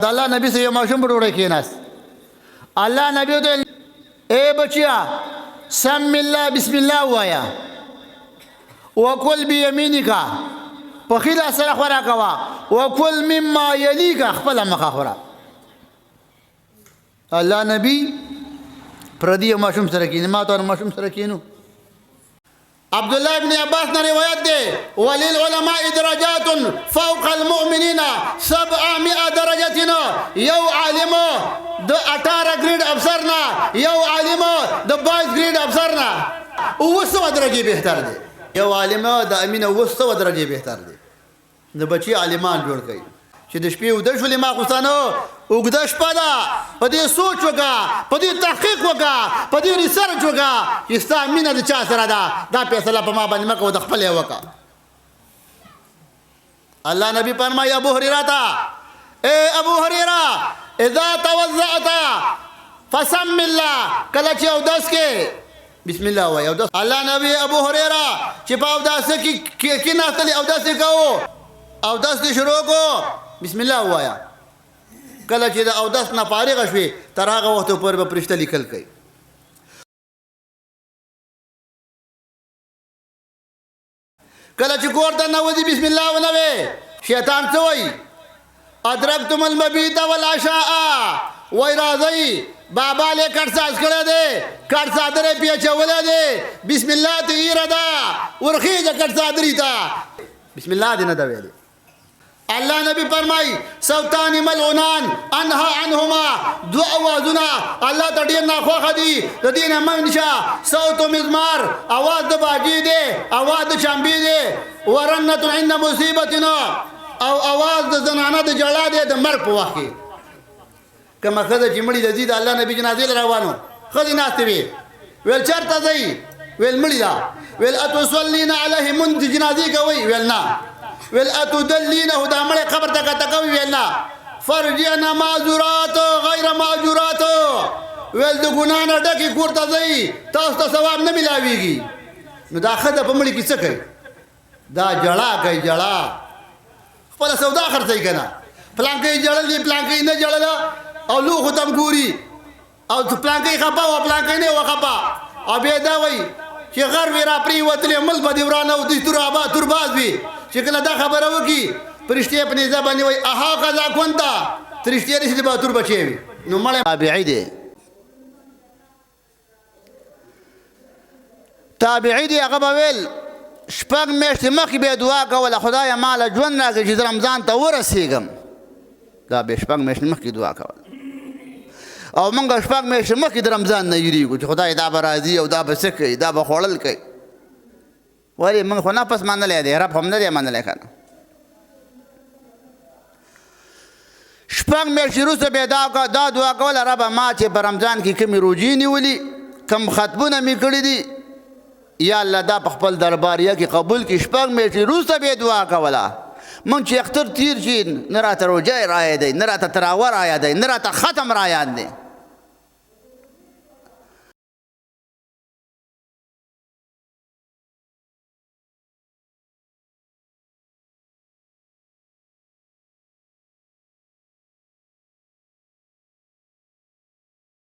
د الله نبی سره یو ماشوم په ډوډۍ کېناست. الله نبی ورته ویل ای بچیا سم الله بسم الله ووایه وکل بیمینک په ښي لاس سره خوراک کوه وکل مما یلیک خپله مخه خوره. الله نبی پردي یو ماشوم سره کېني ما ته ماشوم سره کېنو. عبدالله ابن عباس نه روایت دی وللعلماء درجات فوق المؤمنین 700 درجتنا. یو عالم د 18 ګریډ افسر نه یو عالم د 22 ګریډ افسر نه 900 درجې بهتر دی. یو عالم د امین 900 درجې بهتر دی. د بچي عالمان جوړ کړي چې د شپې اوده شولې ما خوستانو اوږده شپه ده په دې سوچ وکړه په دې تحقیق وکړه په دې ریسرچ وکړه چې ستا مینه د چا سره ده دا فیصله په ما باندې مه کوه د خپل یې وکړه. الله نبی فرمایي ابو هریره ته ای ابو هریره اذا توضأت فسم الله کله چې اودس کې بسم الله وایي اودس. الله نبی ابو هریره چې په اودس کې کېناستلې اودس یې کوو اودس دې شروع کو بسم الله ووایا. کله چې د اودس نه فارغه شوې تر هغه وخته پورې به فرشته لیکل کوي. کله چې کور ته ننوځي بسم الله ونه وی شیطان څه وایي ادرکتم المبیت والعشاء وای راځئ بابا لې کټ ساز کړی دی کټ څادر یې پیچولی دی بسم الله ته ایره ده ورخیږه کټ څادري ته بسم الله دې نه ده ویلې. الله نبی فرمای صوتان ملعونان انها عنهما دو اوازونه الله ته ډېر ناخوښه دي د دې نه منع شه. صوت مزمار اواز د باجي دی اواز د چمبي دی ورنة عند مصیبتنا او اواز د زنانه د جړا دی د مرګ په وخت کې. کومه ښځه چې مړي د ځي د الله نبي جنازې له روانو ښځې ناستې وې ویل چېرته ځئ ویل مړي ده ویل اتصلین علیه مونځ د جنازې کوئ ویل نه ویل اتدلینه دا مړی قبر ته کته کوي ویل نه فرجعنا معذورات غیر معذورات ویل د ګناه نه ډکې کور ته ځئ تاسو ته ثواب نه میلاویږي. نو دا ښځه په مړي کې څه کوي دا جړا کوي جړا خپله سودا خرڅوي که نه پلانکۍ جړل دي پلانکۍ نه جړله او لوښو ته هم ګوري او پلانکۍ خفه وه پلانکۍ نه وه خفه او بیا دا وایي چې غر وې را پرېوتلې ملک به دې ورانه و دوی تورباز وي چې کله دا خبره وکړي فرشتې په نیزه باندې وایي اها قضا کنته فرشتې رسي د باتور بچې وي. نو مړی تابعي دی تابعي دی هغه به ویل شپږ میاشتې مخکې به یې دعا کوله خدایه ماله ژوند راکړي چې زه رمضان ته ورسېږم. دا به شپږ میاشتې مخکې دعا کوله او موږ شپږ میاشتې مخکې د رمضان نه یېرېږو چې خدای دا به راځي او دا به څه کوي دا به خوړل کوي. ولې موږ خو نفس منلی دی رب هم نه دی منلی که نه. شپږ میاشتې وروسته به یې دا دعا کوله ربه ما چې په رمضان کې کومې روجې نیولي کوم ختمونه مې کړي دي یا الله دا په خپل درباریه کې قبول کړي. شپږ میاشتې وروسته به یې دعا کوله موږ چې اختر تیر شي نه راته روجه را یادوي نه راته تراوه را یادوي نه راته ختم را یاد دی.